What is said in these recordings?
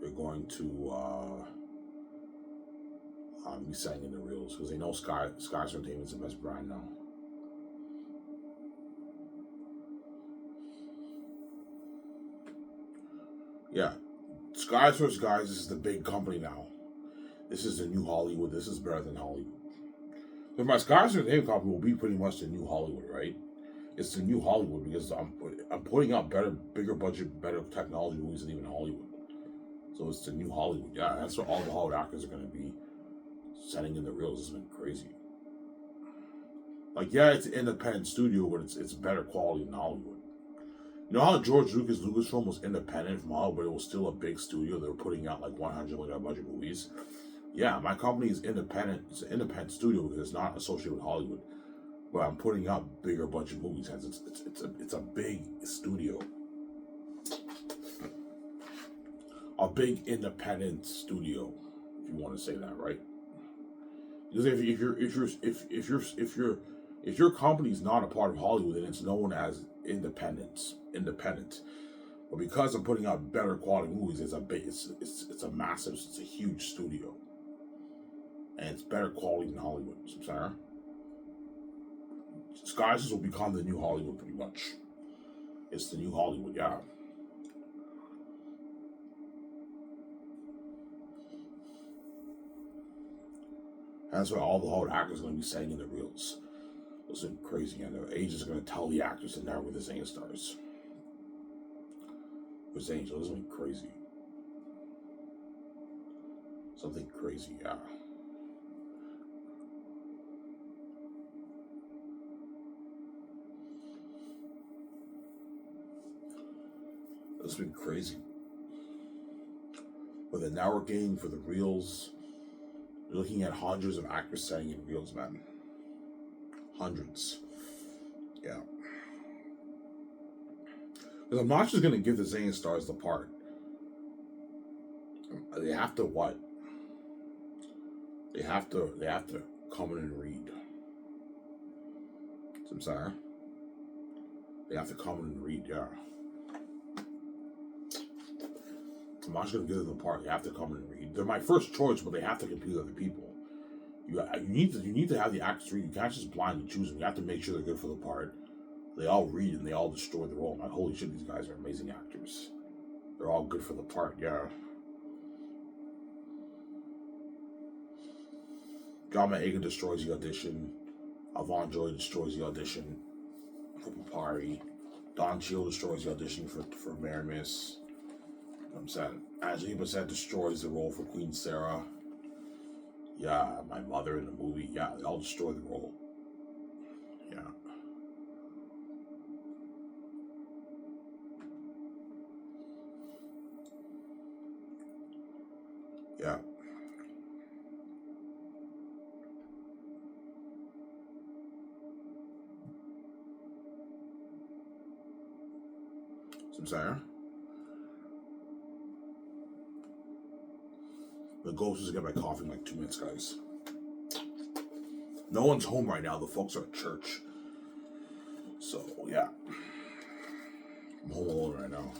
they're going to be setting in the reels because they know Sky Entertainment is the best brand now. Yeah, Skies vs. Guys is the big company now. This is the new Hollywood. This is better than Hollywood. But my Skies Entertainment company will be pretty much the new Hollywood, right? It's the new Hollywood because I'm putting out better, bigger budget, better technology movies than even Hollywood. So it's the new Hollywood. Yeah, that's what all the Hollywood actors are going to be setting in the reels. It's been crazy. Like, yeah, it's an independent studio, but it's better quality than Hollywood. You know how George Lucasfilm was independent from Hollywood, but it was still a big studio. They were putting out like $100 million budget movies. Yeah, my company is independent. It's an independent studio because it's not associated with Hollywood. But I'm putting out bigger budget movies. It's a big studio, a big independent studio, if you want to say that, right? Because if your company's not a part of Hollywood, then it's known as independent. But because I'm putting out better quality movies, it's a huge studio, and it's better quality than Hollywood. So, sorry, Skies will become the new Hollywood, pretty much. It's the new Hollywood, yeah. That's why all the Hollywood actors are going to be setting in the reels. It's been crazy, and the agents are going to tell the actors to never with the Zane stars. With Angel, it's been crazy. Something crazy, yeah. It's been crazy. For the networking, for the reels, you're looking at hundreds of actors setting in reels, man. Hundreds. Yeah. Because I'm not just going to give the Zane stars the part. They have to what? They have to come in and read. I'm sorry. They have to come in and read, yeah. I'm not just going to give them the part. They have to come in and read. They're my first choice, but they have to compete with other people. You need to have the actors read. You can't just blindly choose them. You have to make sure they're good for the part. They all read and they all destroy the role. Like, holy shit, these guys are amazing actors. They're all good for the part, yeah. Galma Aga destroys the audition. Avon Joy destroys the audition for Papari. Don Cheadle destroys the audition for Maramis. I'm saying Angelique Bassett destroys the role for Queen Sarah. Yeah, my mother in the movie. Yeah, they all destroy the role. Yeah. Yeah. So I'm saying the ghost is gonna get my coffee in like 2 minutes, guys. No one's home right now. The folks are at church. So yeah, I'm home alone right now.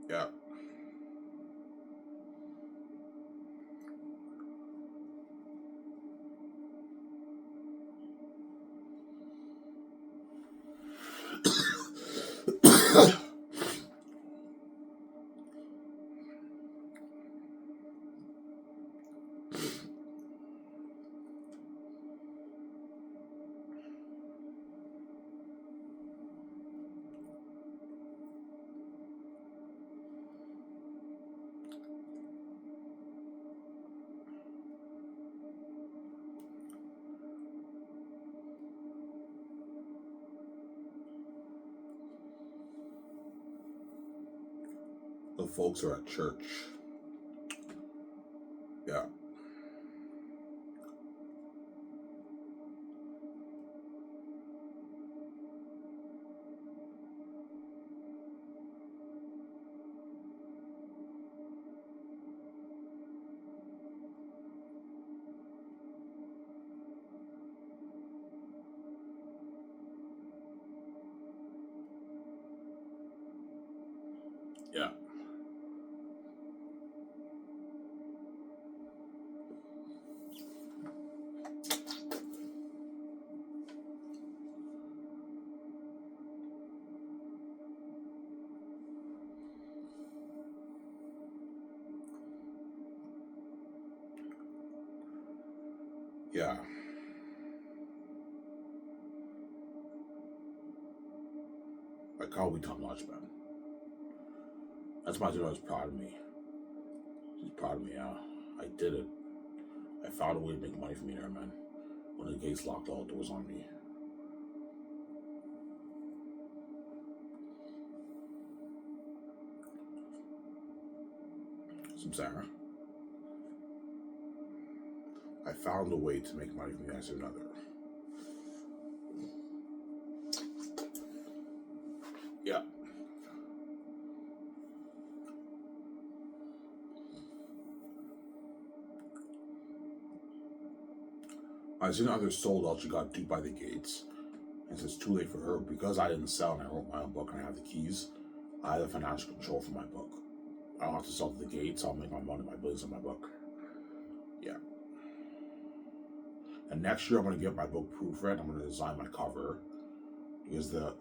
Yeah. The folks are at church. Yeah. Yeah. Yeah. Like how we top notch, man. That's my daughter's proud of me. She's proud of me, yeah. I did it. I found a way to make money for me there, man. When the gates locked all the doors on me. Some Sarah. I found a way to make money from me as another. Yeah. I seen others sold out. She got duped by the gates. And it's too late for her because I didn't sell and I wrote my own book and I have the keys. I have the financial control for my book. I don't have to sell to the gates. I'll make my money, my bills on my book. Yeah. And next year I'm going to get my book proofread. I'm going to design my cover because the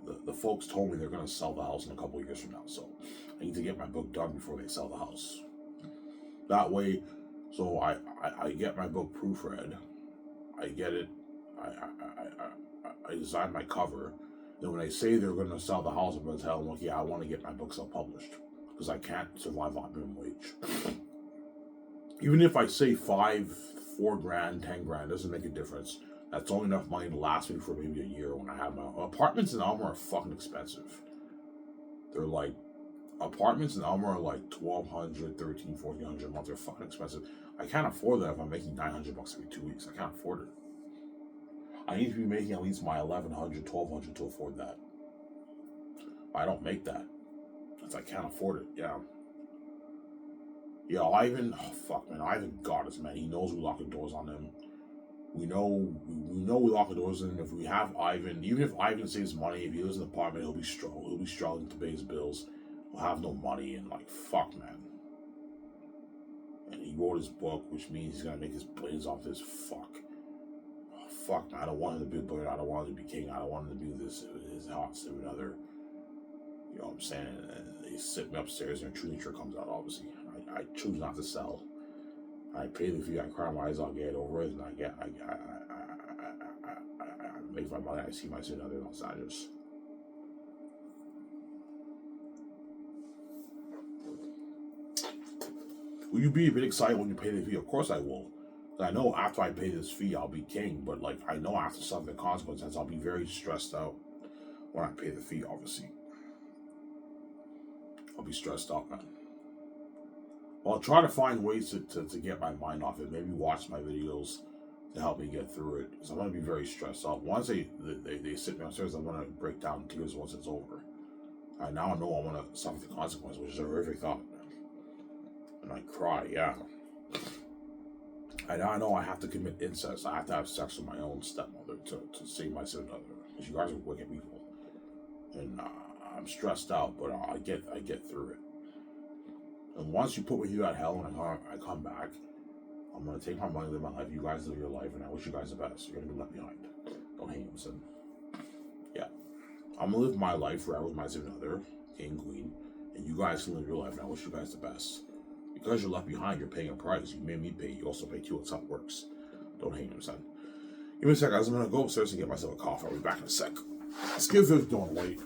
folks told me they're going to sell the house in a couple of years from now. So I need to get my book done before they sell the house. That way, so I get my book proofread. I get it. I design my cover. Then when they say they're going to sell the house, I'm going to tell them, look, yeah, I want to get my book self-published because I can't survive on minimum wage. Even if I say $4 grand, 10 grand, doesn't make a difference. That's only enough money to last me for maybe a year when I have my own. Apartments in Elmer are fucking expensive. They're like, apartments in Elmer are like $1,200, $1,300, $1,400 a month. They're fucking expensive. I can't afford that if I'm making $900 every 2 weeks. I can't afford it. I need to be making at least my $1,100, $1,200 to afford that. I don't make that. Because I can't afford it, yeah. Yeah, Ivan, oh fuck, man, Ivan got us, man. He knows we lock the doors on him. We know we lock the doors on him. If we have Ivan, even if Ivan saves money, if he lives in an apartment, he'll be struggling to pay his bills. He'll have no money, and like, fuck, man. And he wrote his book, which means he's gonna make his billions off this. Fuck. Oh, fuck, man. I don't want him to be a billionaire. I don't want him to be king. I don't want him to do this. His house and another. You know what I'm saying? And they sit me upstairs and a true nature comes out, obviously. I choose not to sell. I pay the fee, I cry my eyes out, get over it, and I make my money, I see my sin other outsiders. Will you be a bit excited when you pay the fee? Of course I will. I know after I pay this fee, I'll be king, but like I know after something the consequences, I'll be very stressed out when I pay the fee, obviously. I'll be stressed out, man. Well, I'll try to find ways to get my mind off it. Maybe watch my videos to help me get through it. Because I'm going to be very stressed out. Once they sit me upstairs, I'm going to break down in tears once it's over. I now know I'm going to suffer the consequence, which is a horrific thought. And I cry, yeah. I now know I have to commit incest. I have to have sex with my own stepmother to save my stepmother. Because you guys are wicked people. And I'm stressed out, but I get through it. And once you put me through that hell and I come back, I'm going to take my money, live my life. You guys live your life, and I wish you guys the best. You're going to be left behind. Don't hate him, son. Yeah. I'm going to live my life forever with my significant other, king, queen, and you guys can live your life, and I wish you guys the best. Because you're left behind, you're paying a price. You made me pay. You also pay too. That's how it works. Don't hate him, son. Give me a sec, guys. I'm going to go upstairs and get myself a coffee. I'll be back in a sec. Let's give this don't wait.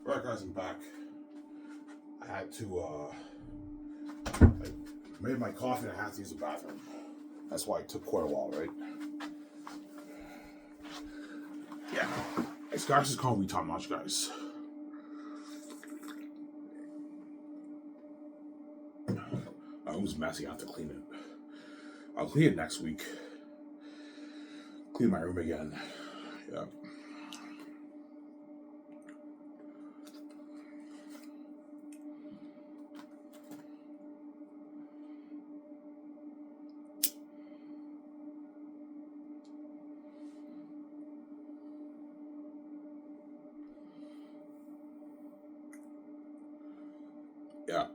Alright guys, I'm back. I had to I made my coffee and I had to use the bathroom. That's why it took quite a while, right? Yeah. It's guys just calling me top notch, guys. My room's messy, I have to clean it. I'll clean it next week. Clean my room again. Yeah. Yeah.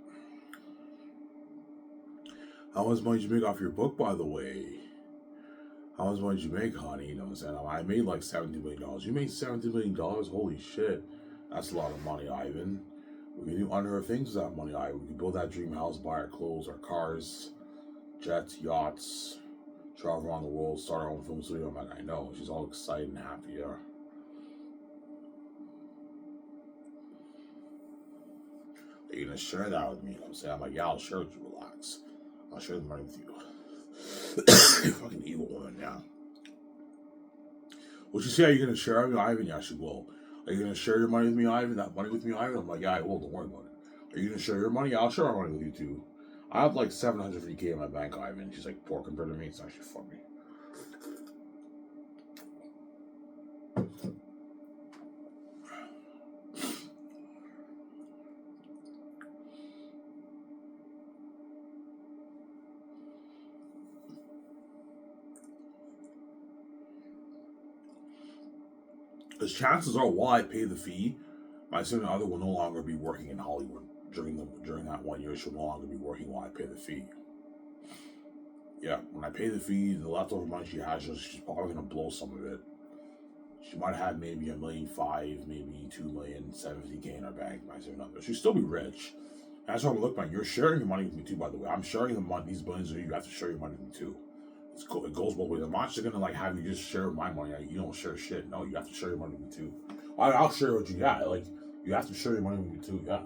How much money did you make off your book, by the way? How much money did you make, honey? You know what I'm saying? I made like $70 million. You made $70 million? Holy shit. That's a lot of money, Ivan. We can do unheard things with that money, Ivan. We can build that dream house, buy our clothes, our cars, jets, yachts, travel around the world, start our own film studio. I'm like, I know. She's all excited and happy, yeah. Are you gonna share that with me? You know what I'm saying? I'm like, yeah, I'll share it with you. Relax. I'll share the money with you. You fucking evil woman, yeah. Would you say, are you gonna share it with me, Ivan? Yeah, she will. Are you gonna share your money with me, Ivan? That money with me, Ivan? I'm like, yeah, I will. Don't worry about it. Are you gonna share your money? Yeah, I'll share my money with you too. I have like $750K in my bank, Ivan. She's like, poor compared to me. It's actually funny. Because chances are, while I pay the fee, my significant other will no longer be working in Hollywood during that 1 year. She'll no longer be working while I pay the fee. Yeah, when I pay the fee, the leftover money she has, she's probably gonna blow some of it. She might have maybe $1.5 million, maybe $2 million, $750K in her bank. My significant other, she'll still be rich. That's how I'm looking. You're sharing your money with me too, by the way. I'm sharing the money. These billions of you have to share your money with me too. It goes both ways. I'm not just gonna like have you just share my money. You don't share shit. No, you have to share your money with me too. I'll share what you got. Like you have to share your money with me too. Yeah,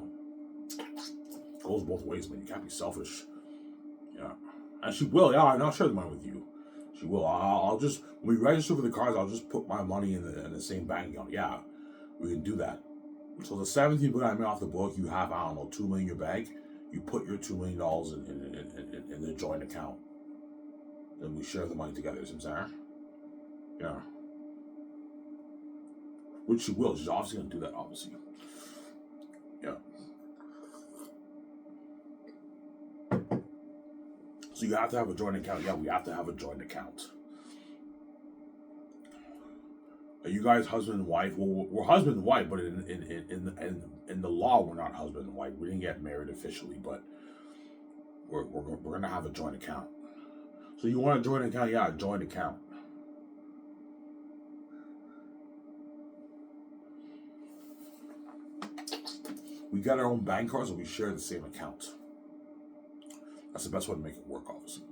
it goes both ways, man. You can't be selfish. Yeah, and she will. Yeah, I'll share the money with you. She will. I'll just when we register for the cars, I'll just put my money in the same bank account. Yeah, we can do that. So the 17 million I made off the book, you have I don't know $2 million in your bank. You put your $2 million in the joint account. Then we share the money together, you know what I'm saying? Yeah. Which she will. She's obviously going to do that, obviously. Yeah. So you have to have a joint account. Yeah, we have to have a joint account. Are you guys husband and wife? Well, we're husband and wife, but in the law, we're not husband and wife. We didn't get married officially, but we're going to have a joint account. So you want a joint account? Yeah, a joint account. We got our own bank cards and we share the same account. That's the best way to make it work, obviously.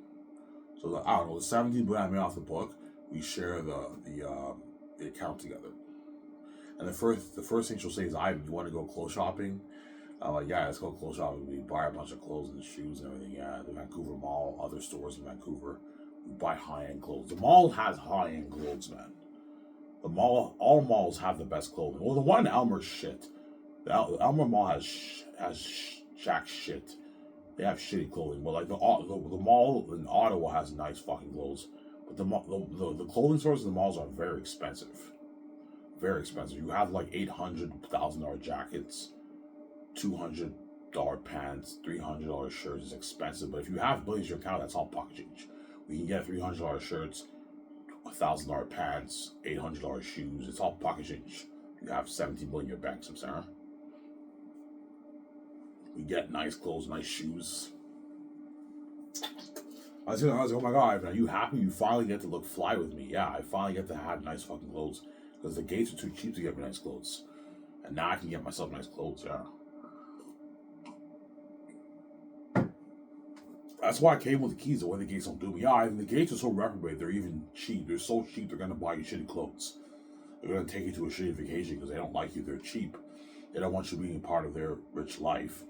So I don't know, the 17 million I made off the book, we share the account together. And the first thing she'll say is, Ivan, you want to go clothes shopping? I'm like, yeah, let's go clothes shopping. We buy a bunch of clothes and shoes and everything. Yeah, the Vancouver Mall, other stores in Vancouver. We buy high-end clothes. The mall has high-end clothes, man. The mall, all malls have the best clothing. Well, the one in Elmer's shit. The Elmer Mall has shack shit. They have shitty clothing, but like the mall in Ottawa has nice fucking clothes. But the clothing stores in the malls are very expensive. Very expensive. You have like $800,000 jackets, $200 pants, $300 shirts. It's expensive, but if you have billions in your account, that's all pocket change. We can get $300 shirts, $1,000 pants, $800 shoes. It's all pocket change. You have 17 billion in your bank, Sarah. We get nice clothes, nice shoes. I was like, oh my god, are you happy? You finally get to look fly with me. Yeah, I finally get to have nice fucking clothes. Because the gates are too cheap to get me nice clothes. And now I can get myself nice clothes, yeah. That's why I came with the keys, the way the gates don't do me. Yeah, and the gates are so reprobate, they're even cheap. They're so cheap, they're gonna buy you shitty clothes. They're gonna take you to a shitty vacation because they don't like you, they're cheap. They don't want you being part of their rich life.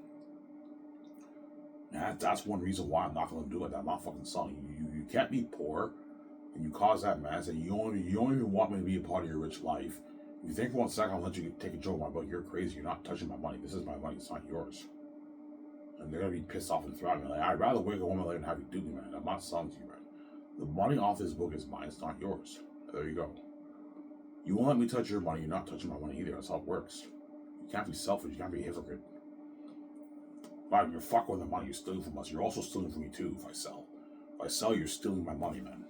And that's one reason why I'm not going to do it. I'm not fucking selling you. You can't be poor, and you cause that mess, and you don't even want me to be a part of your rich life. If you think for 1 second I'll let you take control of my book, you're crazy. You're not touching my money. This is my money. It's not yours. And they're gonna be pissed off and throw me. Like, I'd rather wake a woman later and have you do me, man. I'm not selling to you, man. The money off this book is mine. It's not yours. There you go. You won't let me touch your money. You're not touching my money either. That's how it works. You can't be selfish. You can't be a hypocrite. But you're fucking with the money. You're stealing from us. You're also stealing from me too. If I sell, you're stealing my money, man.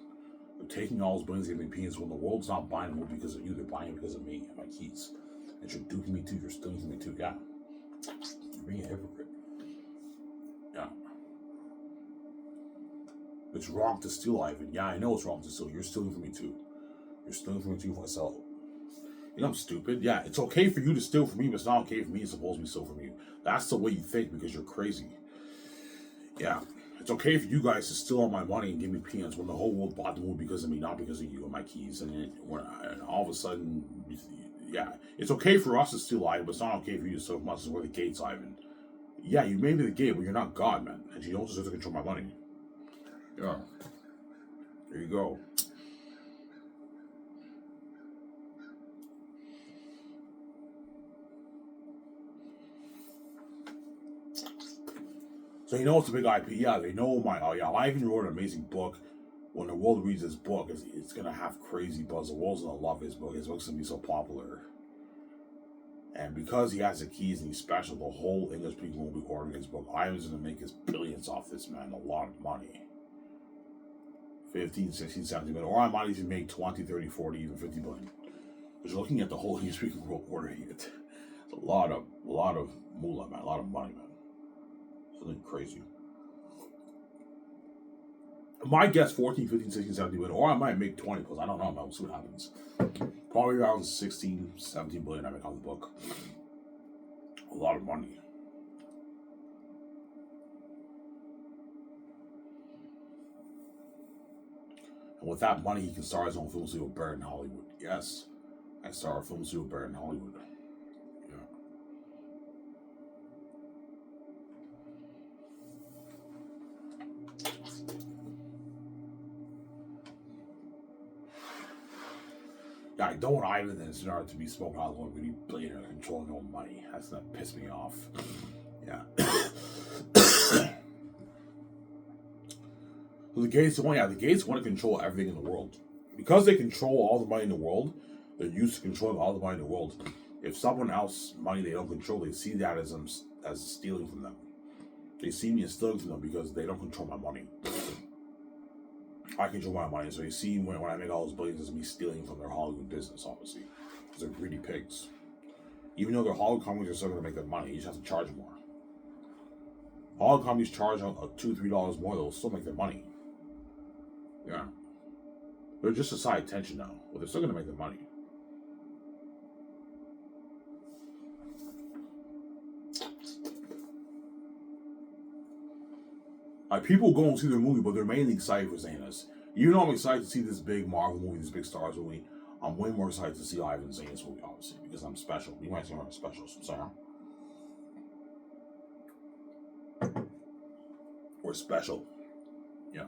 You're taking all those billions, giving me peanuts when the world's not buying them because of you. They're buying it because of me and my keys. And you're duking me too. You're stealing from me too. Yeah. You're being a hypocrite. Yeah. It's wrong to steal, Ivan. Yeah, I know it's wrong to steal. You're stealing from me too. You're stealing from me too if I sell it. You know I'm stupid. Yeah, it's okay for you to steal from me, but it's not okay for me to supposedly steal from you. That's the way you think because you're crazy. Yeah. It's okay for you guys to steal all my money and give me peanuts when the whole world bought the movie because of me, not because of you and my keys. And all of a sudden, yeah, it's okay for us to steal, Ivan, but it's not okay for you to steal from us. We're the gates, Ivan. Yeah, you may be the gate, but you're not God, man. And you don't deserve to control my money. Yeah. There you go. So you know it's a big IP. Yeah, they know my. Yeah, Ivan wrote an amazing book. When the world reads his book, it's gonna have crazy buzz. The world's gonna love his book. His book's gonna be so popular. And because he has the keys and he's special, the whole English people will be ordering his book. Ivan's gonna make his billions off this, man. A lot of money. 15, 16, 17 million. Or I might even make 20, 30, 40, even 50 billion. But you're looking at the whole English speaking world ordering it. It's a lot of moolah, man. A lot of money, man. Something crazy. My guess 14, 15, 16, 17 billion. Or I might make 20 because I don't know, man. We'll see what happens. Probably around 16, 17 billion I make on the book. A lot of money. And with that money, he can start his own film studio, Barrett in Hollywood. Yes, I start a film studio, Barrett in Hollywood. Yeah, I don't want Ivan and Sinara to be spoken out of really billionaire controlling their own money. That's gonna piss me off. Yeah. So the Gates want to control everything in the world. Because they control all the money in the world, they're used to controlling all the money in the world. If someone else's money they don't control, they see that as stealing from them. They see me as stealing from them because they don't control my money. I control my money, so you see when I make all those billions, it's me stealing from their Hollywood business, obviously. Because they're greedy pigs. Even though their Hollywood companies are still going to make their money, you just have to charge more. Hollywood companies charge $2, $3 more, they'll still make their money. Yeah. They're just a side attention now, but they're still going to make their money. People go and see their movie, but they're mainly excited for Zanis. Even though I'm excited to see this big Marvel movie, this big Stars movie, I'm way more excited to see Ivan Zanis movie, obviously, because I'm special. You might say I'm special, so I'm sorry. We're special. Yeah.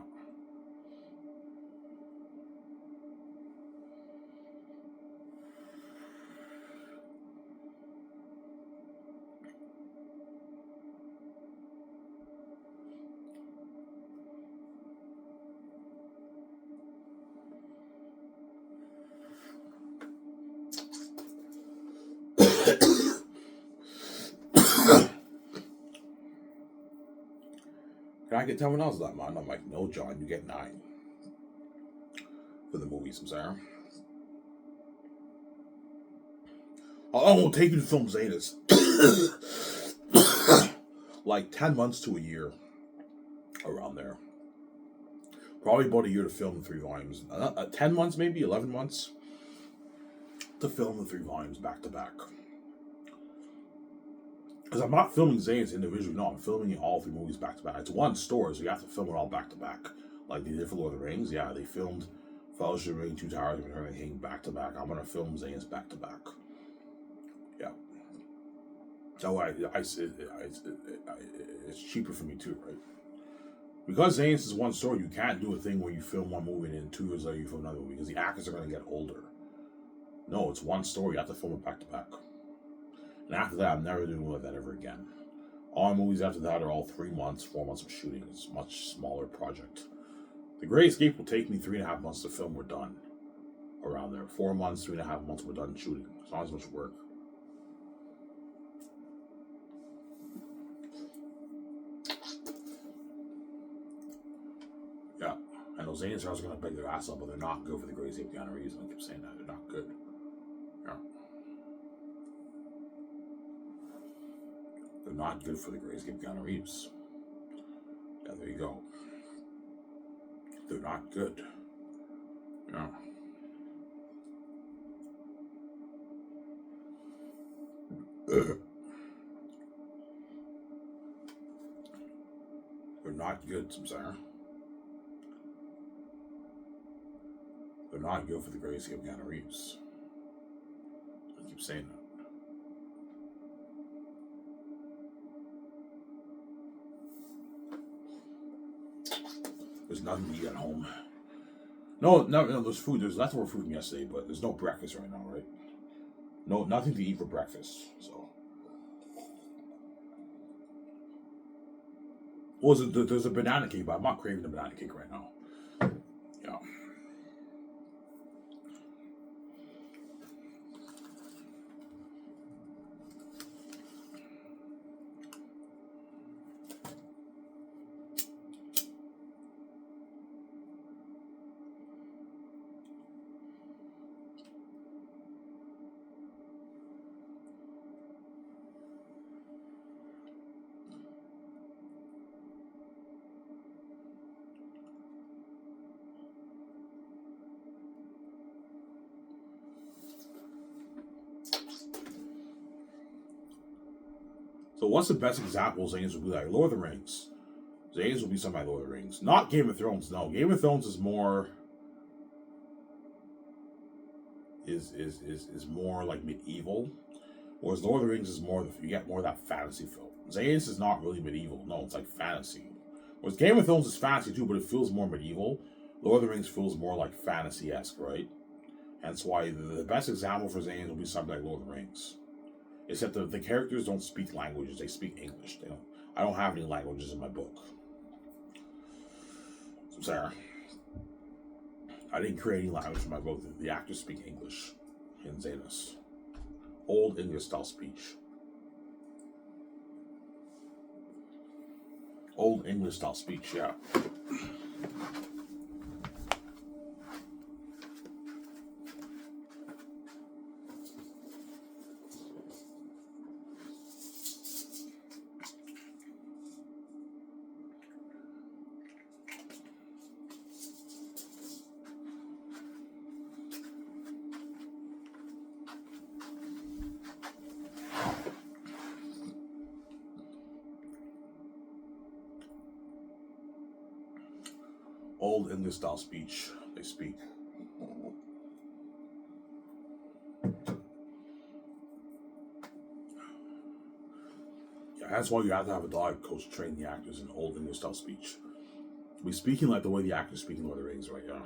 Can I get $10 that, man? I'm like, no, John, you get 9 for the movies. I'm sorry. I'll take you to film Zanis. Like 10 months to a year, around there. Probably about a year to film the 3 volumes. 10 months, maybe 11 months to film the 3 volumes back to back. Because I'm not filming Zanis individually. No, I'm filming all 3 movies back to back. It's one story, so you have to film it all back to back. Like they did for Lord of the Rings. Yeah, they filmed Fellowship of the Ring, 2 Towers, and Return of the King back to back. I'm gonna film Zanis back to back. Yeah. So it's cheaper for me too, right? Because Zane's is one story, you can't do a thing where you film one movie and in 2 years later you film another movie because the actors are going to get older. No, it's one story. You have to film it back to back. And after that, I'm never doing that ever again. All movies after that are all 3 months, 4 months of shooting. It's a much smaller project. The Great Escape will take me 3.5 months to film. We're done. Around there. 4 months, 3.5 months, we're done shooting. It's not as much work. Yeah. And those aliens are also going to beg their ass up, but they're not good for the Great Escape Keanu Reeves. I keep saying that. They're not good. Yeah. They're not good for the Great Escape Keanu Reeves. Yeah, there you go. They're not good. Yeah. They're not good, Samsara. They're not good for the Great Escape Keanu Reeves. I keep saying that. There's nothing to eat at home. No, there's food. There's leftover food from yesterday, but there's no breakfast right now, right? No, nothing to eat for breakfast. So, well, there's a banana cake, but I'm not craving the banana cake right now. Yeah. So, what's the best example? Zane's will be like Lord of the Rings. Zane's will be something like Lord of the Rings, not Game of Thrones. No, Game of Thrones is more is more like medieval, whereas Lord of the Rings is more you get more of that fantasy feel. Zane's is not really medieval. No, it's like fantasy. Whereas Game of Thrones is fantasy too, but it feels more medieval. Lord of the Rings feels more like fantasy-esque, right? That's why the best example for Zane's will be something like Lord of the Rings. Except the characters don't speak languages; they speak English. They don't. I don't have any languages in my book. So, Sarah, I didn't create any language in my book. The actors speak English in Zanus. Old English style speech. Old English style speech, yeah. Old English style speech they speak. Yeah, that's why you have to have a dialect coach train the actors in Old English style speech. We're speaking like the way the actors speak in Lord of the Rings, right? Yeah.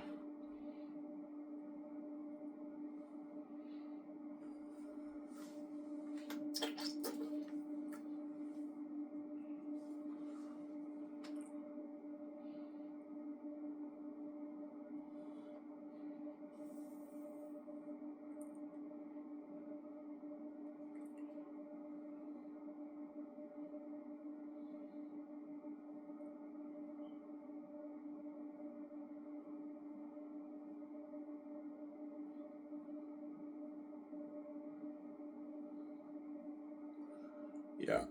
Yeah.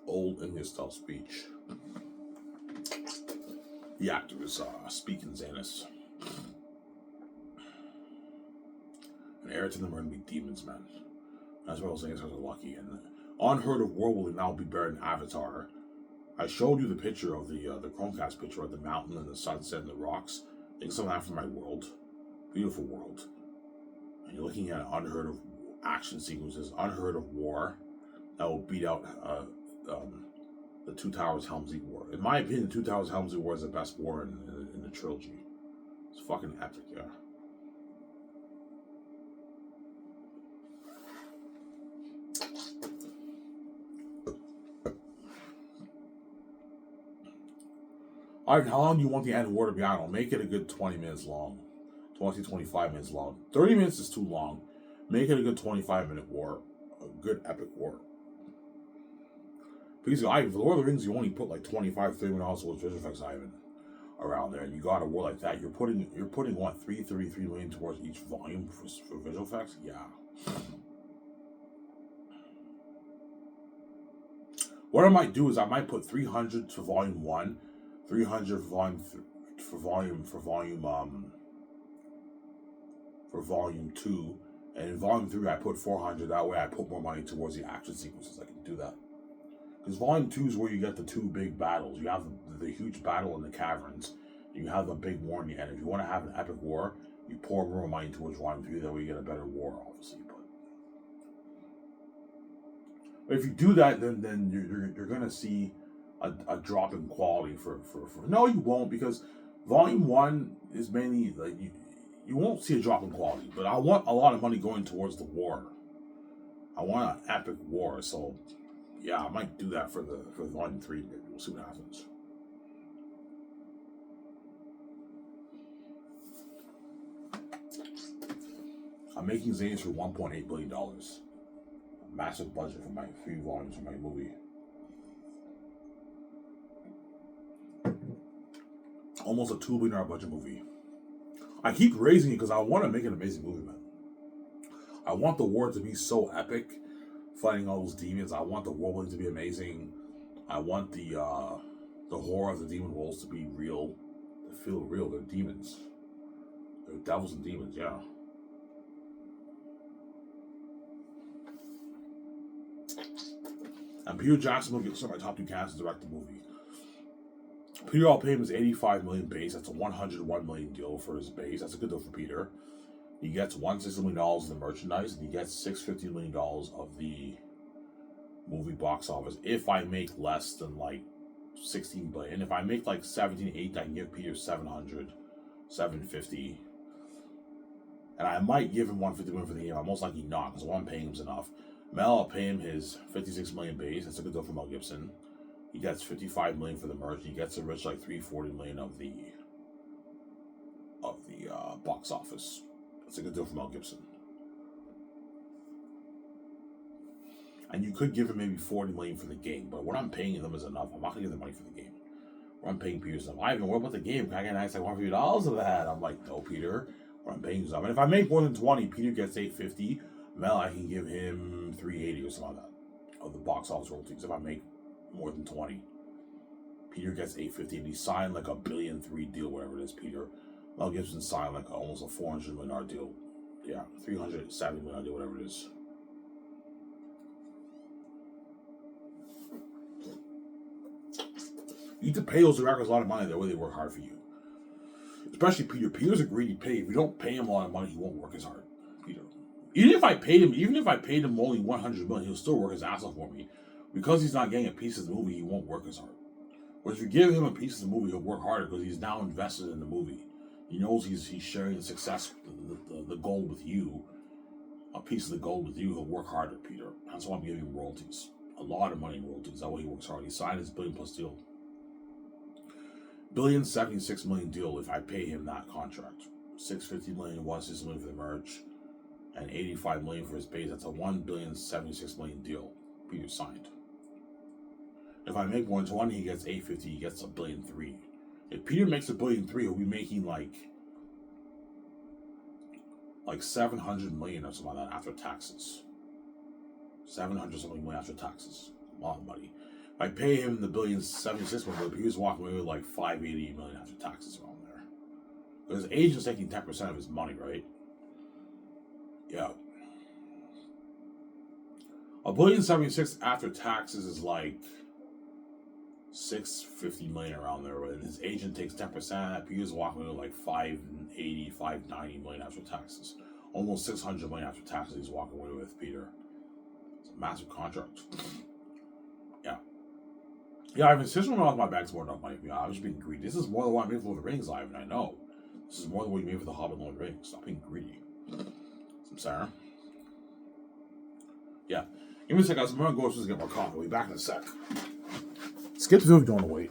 Old English style speech. The actors speak in Zanus. And heir to them are going to be demons, man. That's why I was saying are lucky. And unheard of world will now be buried in Avatar. I showed you the picture of the Chromecast picture of the mountain and the sunset and the rocks. Think some of that from my world. Beautiful world. And you're looking at unheard of action sequences, unheard of war that will beat out the Two Towers Helmsley War. In my opinion, the Two Towers Helmsley War is the best war in the trilogy. It's fucking epic, yeah. Alright, how long do you want the end war to be? I don't know. Make it a good 20 minutes long. 20, 25 minutes long. 30 minutes is too long. Make it a good 25-minute war. A good epic war. Because for Lord of the Rings, you only put like 25, 30 minutes towards visual effects, Ivan, around there. And you got a war like that. You're putting what, $333 million towards each volume for visual effects? Yeah. What I might do is I might put 300 to volume 1, 300 for volume 2, and in volume 3 I put 400. That way I put more money towards the action sequences. I can do that. Because volume 2 is where you get the two big battles. You have the huge battle in the caverns. You have the big war in the end. If you want to have an epic war, you pour more money towards volume 3. That way you get a better war, obviously. But if you do that, then you're gonna see a drop in quality for no, you won't, because volume 1 is mainly like you won't see a drop in quality, but I want a lot of money going towards the war. I want an epic war, so yeah, I might do that for volume 3. Maybe we'll see what happens. I'm making Zanes for $1.8 billion. A massive budget for my 3 volumes for my movie. Almost a $2 billion budget movie. I keep raising it because I want to make an amazing movie, man. I want the war to be so epic, fighting all those demons. I want the world to be amazing. I want the horror of the demon wolves to be real, to feel real. They're demons. They're devils and demons, yeah. And Peter Jackson will get some of my top 2 cast to direct the movie. Peter, I'll pay him his $85 million base. That's a $101 million deal for his base. That's a good deal for Peter. He gets $160 million of the merchandise, and he gets $650 million of the movie box office. If I make less than like 16 billion, if I make like 17.8, I can give Peter 700, 750, and I might give him 150 million for the game. I'm most likely not, because one paying him's enough. Mel, I'll pay him his 56 million base. That's a good deal for Mel Gibson. He gets 55 million for the merch. He gets a rich like 340 million of the box office. That's a good deal for Mel Gibson. And you could give him maybe 40 million for the game, but what I'm paying them is enough. I'm not gonna give them money for the game. What I'm paying Peter is enough. Ivan, what about the game? Can I get nice like $150 of that? I'm like, no, Peter. What I'm paying is enough. And if I make more than 20, Peter gets 850. Mel, I can give him 380 or something like that of the box office royalties. If I make more than 20, Peter gets 850, and he signed like a $1.3 billion deal, whatever it is. Peter, Mel Gibson signed like almost a $400 million deal. Yeah, $370 million deal, whatever it is. You need to pay those directors a lot of money. That way they work hard for you. Especially Peter. Peter's a greedy pay. If you don't pay him a lot of money, he won't work as hard. Peter. Even if I paid him only $100 million, he'll still work his ass off for me. Because he's not getting a piece of the movie, he won't work as hard. But if you give him a piece of the movie, he'll work harder because he's now invested in the movie. He knows he's sharing the success, the goal with you. A piece of the goal with you, he'll work harder, Peter. That's why I'm giving him royalties. A lot of money in royalties. That way he works hard. He signed his $1 billion+ deal. $1.76 billion deal if I pay him that contract. $650 million, $160 million for the merch, and $85 million for his base. That's a $1.76 billion deal. Peter signed. If I make 120, he gets 850. He gets $1.3 billion. If Peter makes $1.3 billion, he'll be making like $700 million or something like that after taxes. $700 something million after taxes. A lot of money. If I pay him the $1.76 billion, he was walking away with like $580 million after taxes around there. Because his agent's taking 10% of his money, right? Yeah. 1,076,000,000 after taxes is like 650 million around there, but his agent takes 10%. Peter's walking with like 580, 590 million after taxes. Almost 600 million after taxes he's walking away with, Peter. It's a massive contract. Yeah. Yeah, Ivan, System off my back's more than enough money. Yeah, I'm just being greedy. This is more than what I made for Lord of the Rings, Ivan, I know. This is more than what you made for The Hobbit and Lord of the Rings. Stop being greedy. I'm sorry. Yeah. Give me a sec, guys. I'm gonna go upstairs and get more coffee. We'll be back in a sec. Skip the video if you don't want to wait.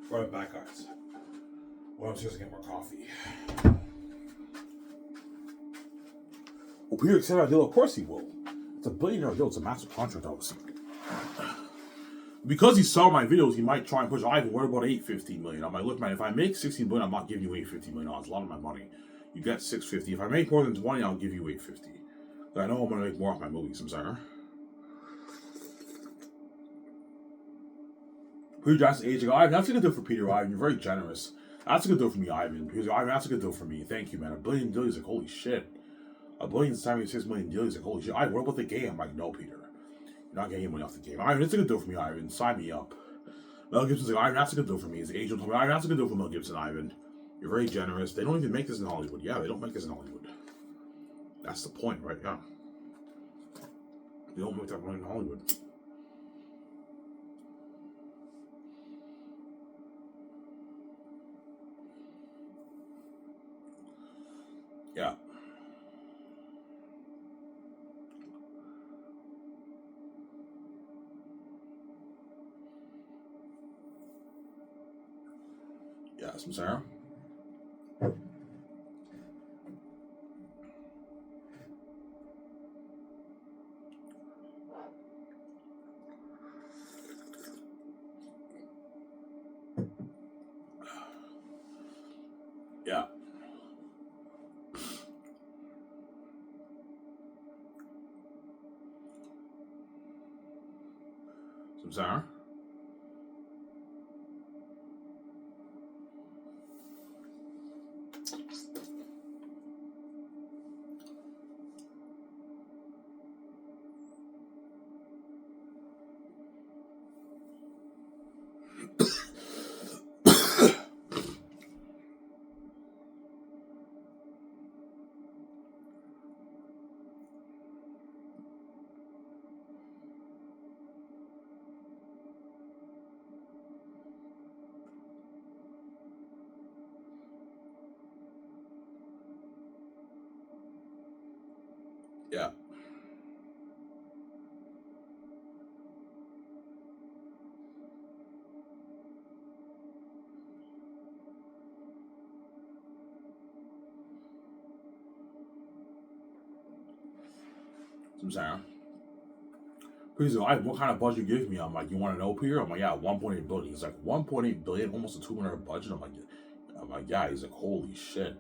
Right back, guys. Well, I'm just getting more coffee. Well, Peter accepted our deal. Of course he will. It's a $1 billion deal. It's a massive contract, obviously. Because he saw my videos, he might try and push Ivan. What about 850 million? I'm like, look, man, if I make 16 billion, I'm not giving you 850 million. It's a lot of my money. You get 650. If I make more than 20, I'll give you 850. I know I'm gonna make more off my movies. I'm sorry. Peter Jackson aging. Ivan, that's a good deal for Peter. Ivan, you're very generous. That's a good deal for me, Ivan. Because Ivan, that's a good deal for me. Thank you, man. $1 billion deal. He's like, holy shit. $1,076,000,000 deal. He's like, holy shit. Ivan, what about the game? I'm like, no, Peter. You're not getting any money off the game. Ivan, it's a good deal for me, Ivan. Sign me up. Mel Gibson's like, Ivan, that's a good deal for me. His agent told me, Ivan, that's a good deal for Mel Gibson, Ivan. You're very generous. They don't even make this in Hollywood. Yeah, they don't make this in Hollywood. That's the point, right? Yeah. They don't make that money in Hollywood. Yeah. Yeah, I'm sorry. Yeah. Sarah? Yeah. Sarah. Please, what kind of budget you give me? I'm like, you want to know, Peter? I'm like, yeah, 1.8 billion. He's like, 1.8 billion, almost a 200 budget. I'm like, yeah. He's like, holy shit.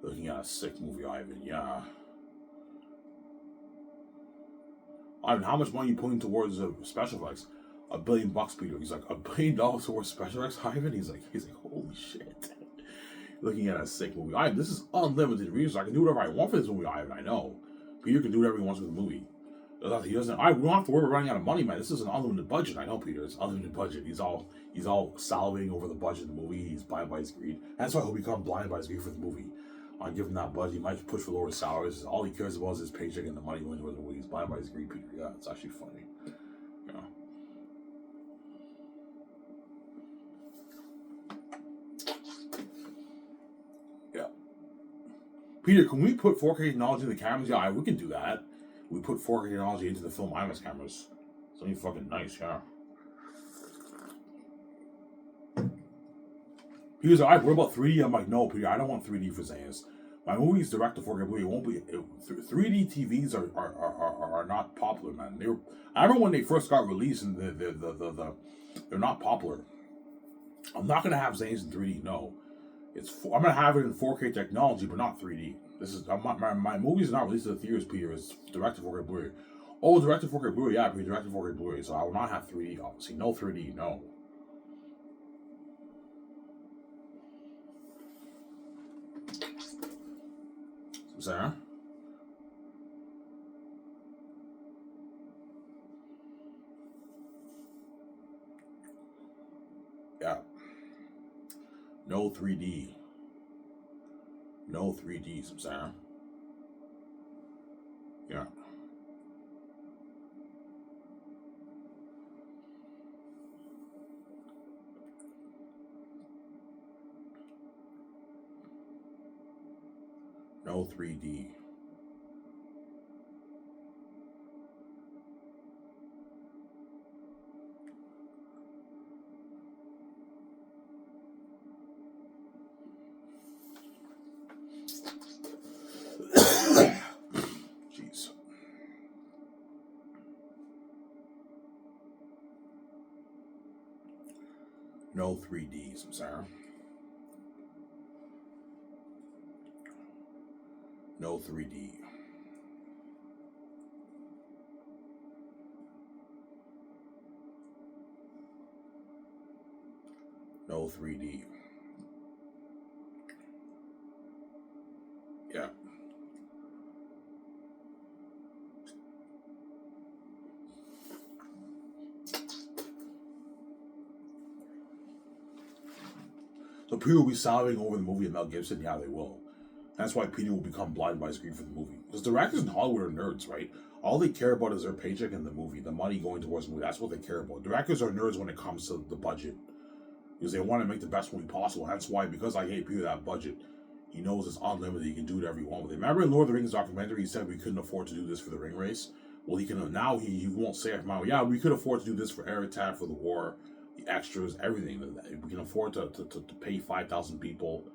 Looking at a sick movie, Ivan. Yeah. Ivan, how much money you putting towards special effects? $1 billion, Peter. He's like, $1 billion towards special effects, Ivan. He's like, holy shit. Looking at a sick movie, Ivan. This is unlimited resources. I can do whatever I want for this movie, Ivan. I know. Peter can do whatever he wants with the movie. He doesn't. We don't have to worry about running out of money, man. This is an unlimited budget. I know, Peter. It's unlimited budget. He's all salivating over the budget of the movie. He's blind by his greed. That's why he'll become blind by his greed for the movie. I give him that budget. He might push for lower salaries. All he cares about is his paycheck and the money going towards the movie. He's blind by his greed, Peter. Yeah, it's actually funny. Yeah. Yeah. Peter, can we put 4K technology in the cameras? Yeah, we can do that. We put 4K technology into the film IMAX cameras. Something fucking nice, yeah. He was like, what about 3D? I'm like, no, Peter, I don't want 3D for Zayas. My movie's direct to 4K Blu-ray. It won't be. 3D TVs are not popular, man. I remember when they first got released, and they're not popular. I'm not gonna have Zayas in 3D. No, I'm gonna have it in 4K technology, but not 3D. This is my movie's not released to the theaters, Peter. It's direct to 4K Blu-ray. Oh, direct to 4K Blu-ray, yeah, Peter, direct to 4K Blu-ray. So I will not have 3D, obviously. No 3D, no. Sarah? Yeah. No 3D. No 3D, Sarah. Yeah. No 3D. Jeez. No 3D, Sarah. No 3D. No 3D. Yeah. So people will be salivating over the movie of Mel Gibson. Yeah, they will. That's why Peter will become blind by his greed for the movie. Because directors in Hollywood are nerds, right? All they care about is their paycheck and the movie, the money going towards the movie. That's what they care about. Directors are nerds when it comes to the budget. Because they want to make the best movie possible. That's why, because I gave Peter that budget, he knows it's unlimited. He can do whatever he wants with it. Remember in Lord of the Rings documentary, he said we couldn't afford to do this for the ring race? Well, he can now. He won't say it from now. Yeah, we could afford to do this for Eritat, for the war, the extras, everything. We can afford to pay 5,000 people,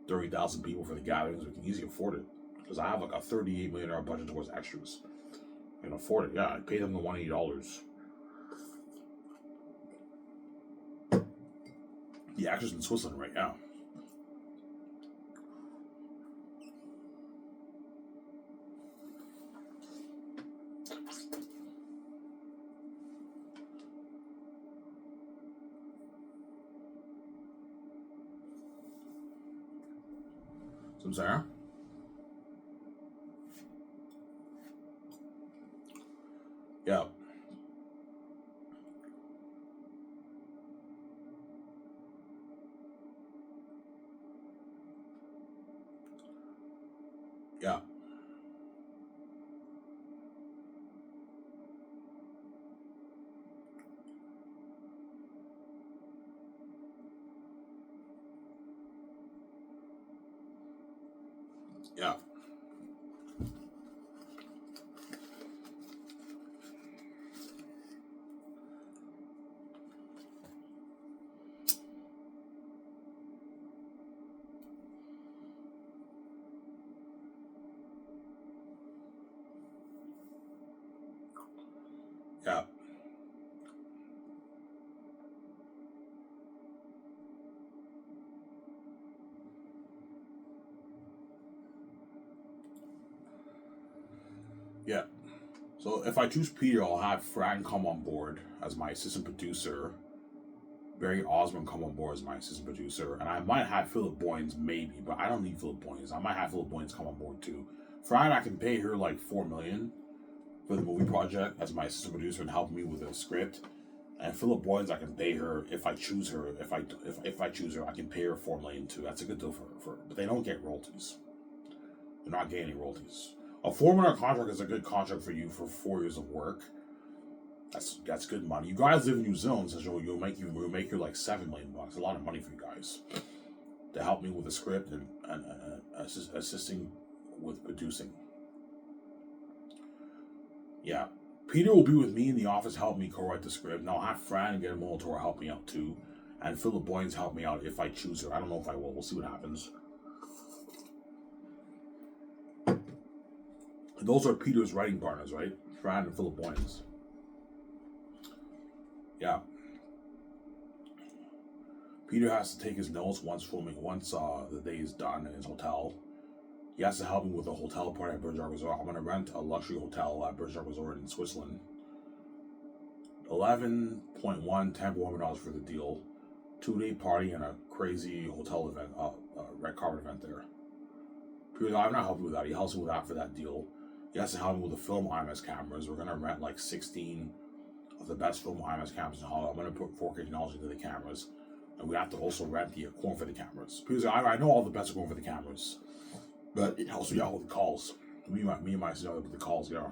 30,000 people for the gatherings. We can easily afford it because I have like a $38 million budget towards extras. I can afford it. Yeah, I paid them the $180. The actors in Switzerland right now. So I'm saying? Yeah. Yeah. Yeah. Yeah. Yeah. So if I choose Peter, I'll have Fran come on board as my assistant producer. Barry Osmond come on board as my assistant producer, and I might have Philip Boyens maybe, but I don't need Philip Boyens. I might have Philip Boyens come on board too. Fran, I can pay her like $4 million for the movie project as my assistant producer and help me with the script. And Philip Boyens, I can pay her if I choose her. If I choose her, I can pay her $4 million too. That's a good deal for her. But they don't get royalties. They're not getting any royalties. A $4 million contract is a good contract for you for 4 years of work. That's good money. You guys live in New Zealand, so you'll make you like $7 million. A lot of money for you guys to help me with the script and assisting with producing. Yeah. Peter will be with me in the office, help me co-write the script. And I'll have Fran and Guillermo del Toro help me out too. And Philip Boyens help me out if I choose her. I don't know if I will. We'll see what happens. And those are Peter's writing partners, right? Fran and Philip Boyens. Yeah. Peter has to take his notes once the day is done in his hotel. He has to help me with the hotel part at Bridge Arc Resort. I'm going to rent a luxury hotel at Bridge Arc Resort in Switzerland. 11.1 $10 for the deal. 2-day party and a crazy hotel event, red carpet event there. Because I'm not helping with that. He helps me with that for that deal. He has to help me with the film IMAX cameras. We're going to rent like 16 of the best film IMAX cameras in Hollywood. I'm going to put 4K technology into the cameras. And we have to also rent the equipment for the cameras. Because I know all the best equipment for the cameras. But it helps me out with the calls. Me and my sister with the calls, yeah.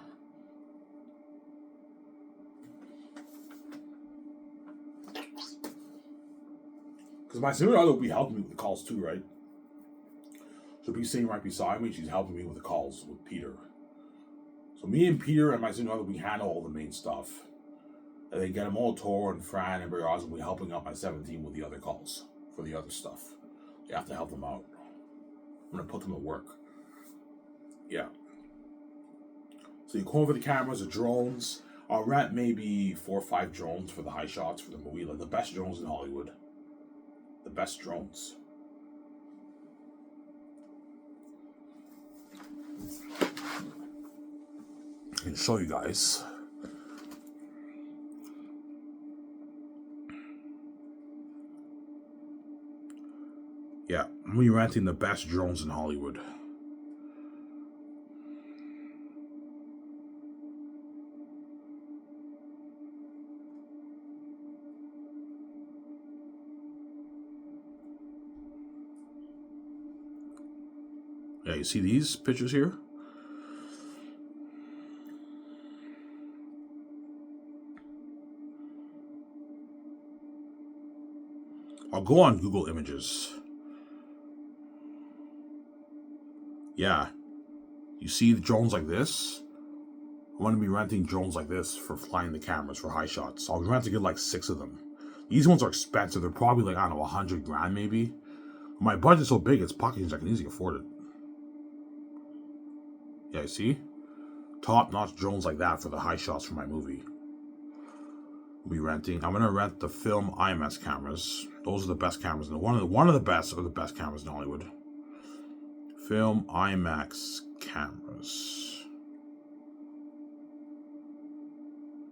Because my sister will be helping me with the calls too, right? She'll be sitting right beside me. She's helping me with the calls with Peter. So me and Peter and my sister, we handle all the main stuff. And then Guillermo del Toro and Fran and Barry Osmond will be helping out my 17 with the other calls for the other stuff. You have to help them out. I'm going to put them to work. Yeah. So you call over the cameras, the drones. I'll rent maybe 4 or 5 drones for the high shots for the movie. Like the best drones in Hollywood. The best drones. I can show you guys. Yeah, I'm going to be renting the best drones in Hollywood. Yeah, you see these pictures here? I'll go on Google Images. Yeah. You see the drones like this? I'm going to be renting drones like this for flying the cameras for high shots. I'll rent to get like 6 of them. These ones are expensive. They're probably like, I don't know, 100 grand maybe. My budget's so big, it's pocket change. I can easily afford it. Yeah, you see? Top-notch drones like that for the high shots for my movie. We'll be renting. I'm going to rent the film IMAX cameras. Those are the best cameras. One of the best cameras in Hollywood. Film IMAX cameras.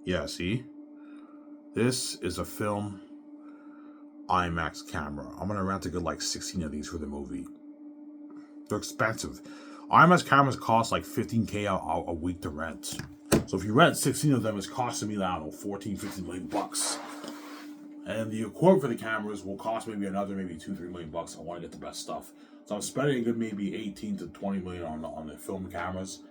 Yeah, see? This is a film IMAX camera. I'm going to rent a good like 16 of these for the movie. They're expensive. IMAX cameras cost like $15K a week to rent. So if you rent 16 of them, it's costing me, I don't know, 14, 15 million bucks. And the equipment for the cameras will cost maybe another maybe 2-3 million bucks. I want to get the best stuff. So I'm spending a good maybe 18 to 20 million on the film cameras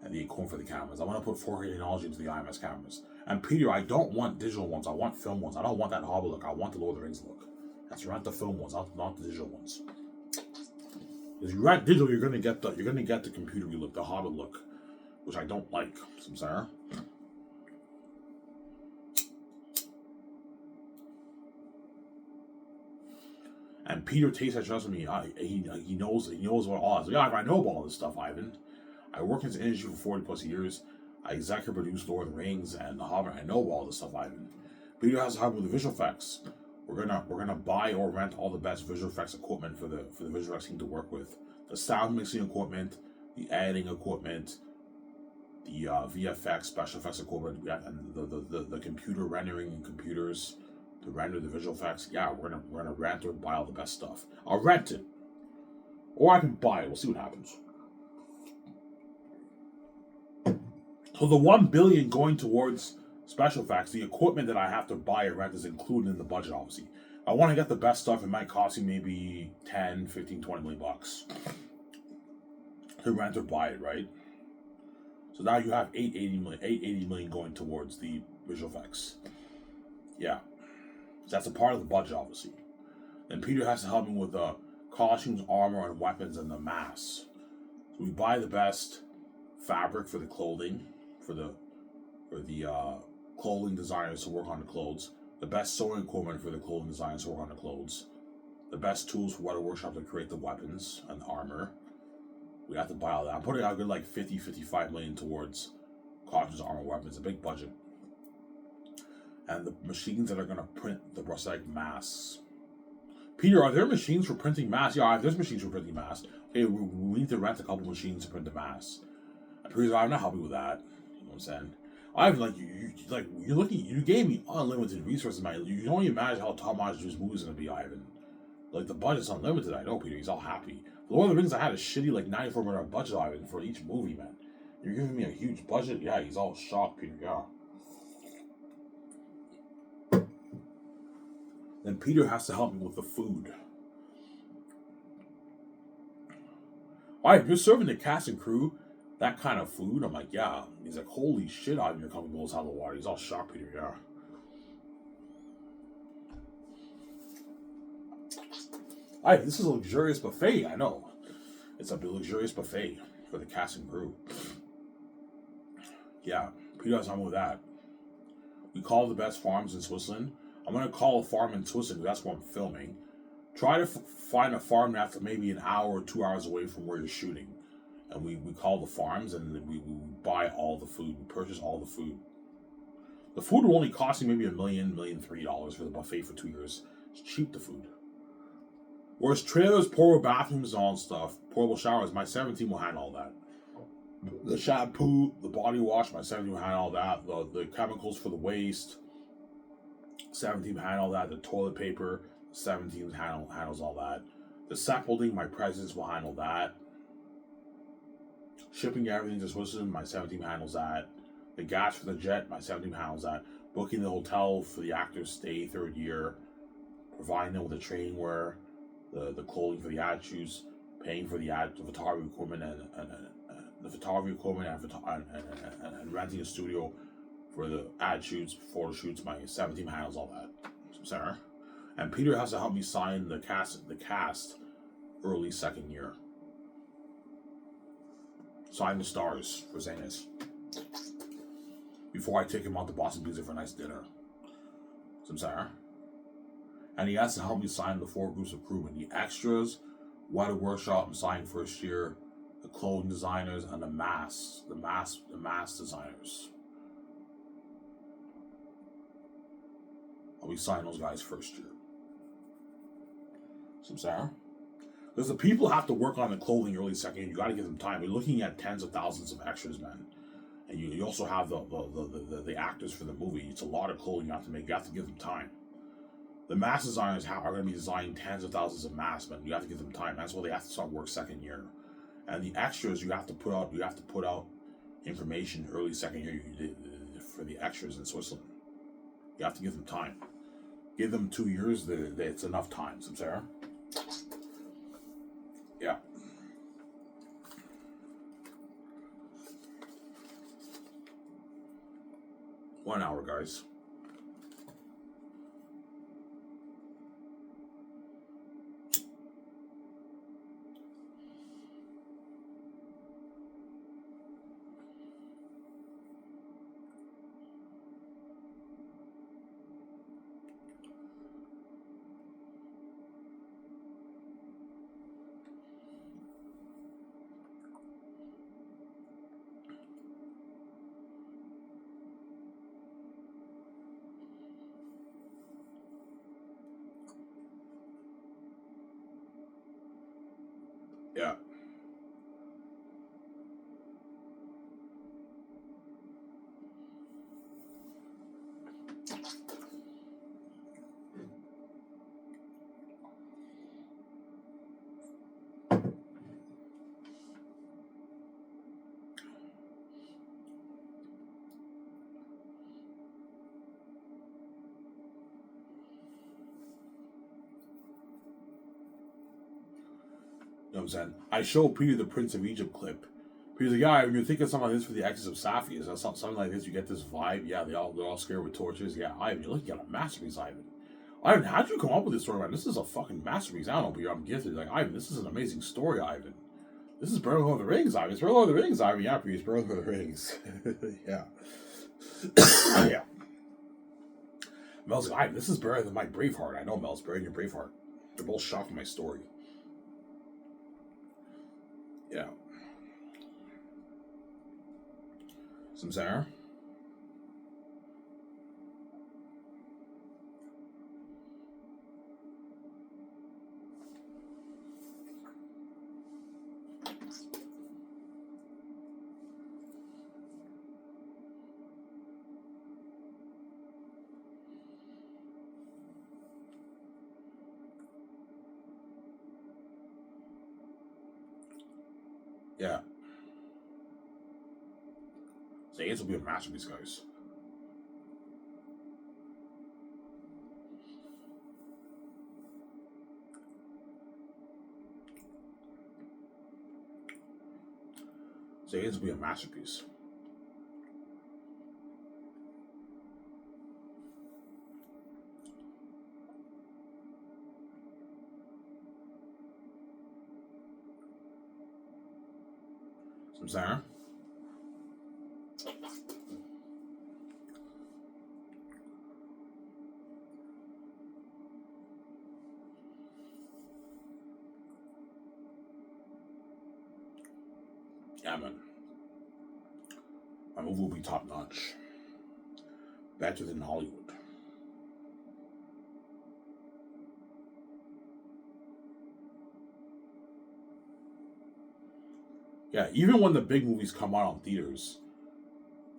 and the equipment for the cameras. I want to put 4K technology into the IMAX cameras. And Peter, I don't want digital ones. I want film ones. I don't want that Hobbit look. I want the Lord of the Rings look. That's rent the film ones, not the digital ones. If you rent digital, you're gonna get the computer look, the Hobbit look, which I don't like. I'm sorry. And Peter Taste has trusted me. He knows what all is. Yeah, I know about all this stuff, Ivan. I worked in this industry for 40 plus years. I executive produced Lord of the Rings and The Hobbit. I know all this stuff, Ivan. Peter has to help with the visual effects. We're gonna buy or rent all the best visual effects equipment for the visual effects team to work with. The sound mixing equipment, the editing equipment, the VFX special effects equipment, and the computer rendering computers to render the visual effects. Yeah, we're gonna rent or buy all the best stuff. I'll rent it, or I can buy it. We'll see what happens. So the $1 billion going towards special effects, the equipment that I have to buy or rent is included in the budget, obviously. I want to get the best stuff. It might cost you maybe 10, 15, 20 million bucks to rent or buy it, right? So now you have 880 million going towards the visual effects. Yeah. So that's a part of the budget, obviously. Then Peter has to help me with the costumes, armor, and weapons, and the masks. So we buy the best fabric for the clothing, for the clothing designers to work on the clothes, the best sewing equipment for the clothing designers to work on the clothes, the best tools for Weta Workshop to create the weapons and the armor. We have to buy all that. I'm putting out a good like 55 million towards costumes, armor, weapons, a big budget. And the machines that are going to print the prosthetic masks. Peter, are there machines for printing masks? Yeah, there's machines for printing masks. Okay, we need to rent a couple machines to print the masks. And Peter, I'm not helping with that. You know what I'm saying? You gave me unlimited resources, man. You don't even imagine how Tom Hanks's movie's gonna be, Ivan. Like the budget's unlimited. I know, Peter. He's all happy. The Lord of the Rings, I had a shitty like $94 million budget, Ivan, for each movie, man. You're giving me a huge budget. Yeah, he's all shocked, Peter. Yeah. Then Peter has to help me with the food. Alright, you're serving the cast and crew that kind of food. I'm like, yeah. He's like, holy shit, Ivan, you're coming bowls out of the water. He's all shocked, Peter. Yeah. Alright, this is a luxurious buffet. I know. It's a luxurious buffet for the cast and crew. Yeah, Peter has help with that. We call the best farms in Switzerland. I'm going to call a farm in Switzerland because that's where I'm filming. Try to find a farm that's maybe an hour or 2 hours away from where you're shooting. And we call the farms and we buy all the food. We purchase all the food. The food will only cost you maybe $1 million, $1,003 for the buffet for 2 years. It's cheap, the food. Whereas trailers, portable bathrooms, and all that stuff, portable showers, my 17 will handle all that. The shampoo, the body wash, my 17 will handle all that. The chemicals for the waste, 17 will handle all that. The toilet paper, 17 handles all that. The scaffolding, my presence will handle that. Shipping everything to Switzerland, my 17 handles that. The gas for the jet, my 17 handles that. Booking the hotel for the actors' stay, 3rd year. Providing them with the training wear, the clothing for the ad shoots, paying for the photography equipment and renting a studio for the ad shoots, photo shoots. My 17 handles all that. Sarah. And Peter has to help me sign the cast early 2nd year. Sign the stars for Zanus. Before I take him out to Boston Pizza for a nice dinner. Samsara. And he has to help me sign the 4 groups of crewmen. The extras, Weta Workshop, I'm signing 1st year. The clothing designers and the mask designers. I'll be signing those guys 1st year. Samsara. Because the people have to work on the clothing early 2nd year. You got to give them time. We're looking at tens of thousands of extras, man. And you also have the actors for the movie. It's a lot of clothing you have to make. You have to give them time. The mask designers are going to be designing tens of thousands of masks, man. You have to give them time. That's why they have to start work 2nd year. And the extras you have to put out. You have to put out information early second year for the extras in Switzerland. You have to give them time. Give them 2 years. It's enough time. Sarah. Yeah. One hour, guys. Yeah. You know what I'm saying? I show Peter the Prince of Egypt clip. Peter's like, yeah, when you're thinking something like this for the Exes of Safi, is that something like this? You get this vibe. Yeah, they're all scared with torches. Yeah, Ivan, you're looking at a masterpiece, Ivan. Ivan, how'd you come up with this story, man? This is a fucking masterpiece. I don't know, but I'm gifted. Like, Ivan, this is an amazing story, Ivan. This is Lord of the Rings, Ivan. It's Lord of the Rings, Ivan. Yeah, Peter, it's Lord of the Rings. Yeah. Yeah. Mel's like, Ivan, this is better than my Braveheart. I know, Mel's better than your Braveheart. They're both shocked with my story. Yeah. Some Sarah? Yeah. So this will be a masterpiece, guys. So this will be a masterpiece. Some Sarah? Yeah, man. My movie will be top notch. Better than Hollywood. Yeah, even when the big movies come out on theaters, like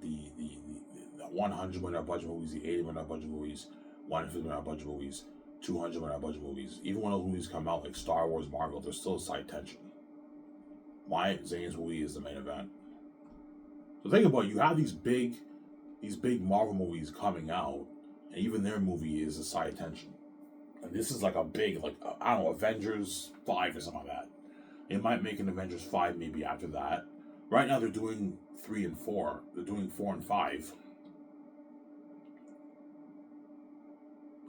the 100 million budget movies, the 80 million budget movies, 150 million budget movies, 200 million budget movies, even when those movies come out like Star Wars, Marvel, there's still a side tension. Why Zayn's movie is the main event. So think about it, you have these big Marvel movies coming out, and even their movie is a side tension. And this is like a big, like, I don't know, Avengers 5 or something like that. It might make an Avengers 5 maybe after that. Right now they're doing 3 and 4. They're doing 4 and 5.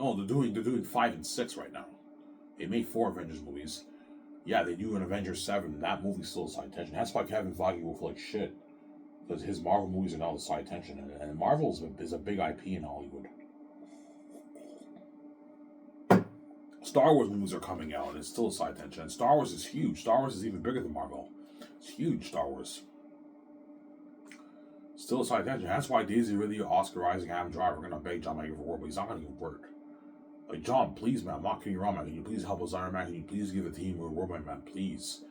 No, they're doing 5 and 6 right now. They made 4 Avengers movies. Yeah, they do an Avengers 7. That movie's still a side tension. That's why Kevin Feige will feel like shit. Because his Marvel movies are now the side tension. And Marvel is a big IP in Hollywood. Star Wars movies are coming out, and it's still a side tension. And Star Wars is huge. Star Wars is even bigger than Marvel. It's huge, Star Wars. Still a side tension. That's why Daisy Ridley, Oscar Isaac, Adam Driver are going to beg John Michael for work, but he's not going to give work. Like, John, please, man, I'm not kidding you wrong, man. Can you please help us, Iron Man? Can you please give the team a word by man, please?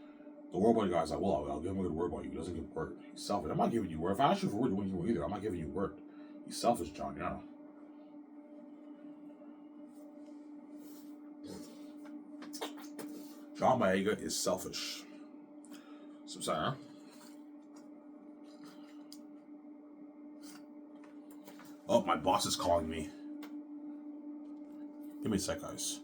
The word by guy's like, well, I'll give him a good word by you. He doesn't give word. He's selfish. I'm not giving you word. If I ask you for word, you wouldn't give me either. I'm not giving you word. He's selfish, John, you know. John Boyega is selfish. So sorry, huh? Oh, my boss is calling me. Give me a sec, guys.